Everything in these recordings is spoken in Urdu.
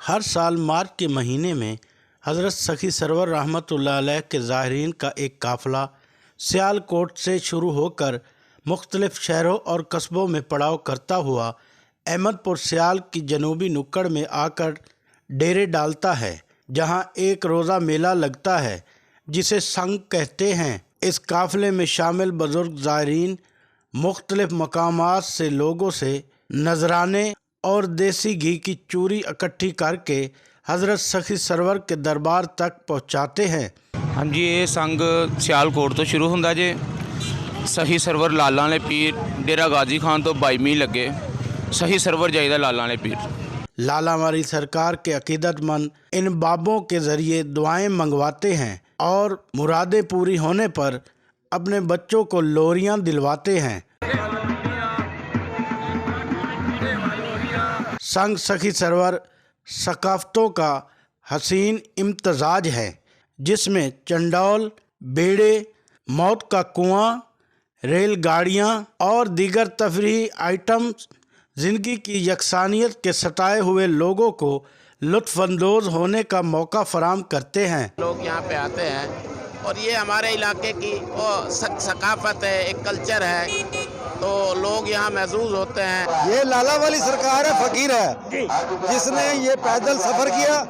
ہر سال مارچ کے مہینے میں حضرت سخی سرور رحمتہ علیہ کے زائرین کا ایک قافلہ سیالکوٹ سے شروع ہو کر مختلف شہروں اور قصبوں میں پڑاؤ کرتا ہوا احمد پور سیال کی جنوبی نکڑ میں آ کر ڈیرے ڈالتا ہے، جہاں ایک روزہ میلہ لگتا ہے جسے سنگ کہتے ہیں۔ اس قافلے میں شامل بزرگ زائرین مختلف مقامات سے لوگوں سے نذرانے اور دیسی گھی کی چوری اکٹھی کر کے حضرت سخی سرور کے دربار تک پہنچاتے ہیں۔ ہاں جی، یہ سنگ سیالکوٹ تو شروع ہوندا جے۔ سخی سرور لالا والے پیر ڈیرا غازی خان تو 22 میل لگے سخی سرور جائیدہ لالا والے پیر۔ لالا ماری سرکار کے عقیدت مند ان بابوں کے ذریعے دعائیں منگواتے ہیں اور مرادیں پوری ہونے پر اپنے بچوں کو لوریاں دلواتے ہیں۔ سنگ سخی سرور ثقافتوں کا حسین امتزاج ہے، جس میں چنڈول، بیڑے، موت کا کنواں، ریل گاڑیاں اور دیگر تفریحی آئٹمز زندگی کی یکسانیت کے ستائے ہوئے لوگوں کو لطف اندوز ہونے کا موقع فراہم کرتے ہیں۔ لوگ یہاں پہ آتے ہیں اور یہ ہمارے علاقے کی ثقافت ہے، ایک کلچر ہے، تو لوگ یہاں محظوظ ہوتے ہیں۔ یہ لالا والی سرکار ہے، فقیر ہے، جس نے یہ پیدل سفر کیا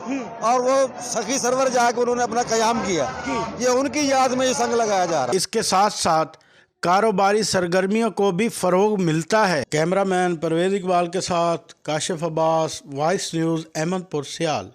اور وہ سخی سرور جا کے انہوں نے اپنا قیام کیا، یہ ان کی یاد میں یہ سنگ لگایا جا رہا ہے۔ اس کے ساتھ ساتھ کاروباری سرگرمیوں کو بھی فروغ ملتا ہے۔ کیمرہ مین پرویز اقبال کے ساتھ کاشف عباس، وائس نیوز، احمد پور سیال۔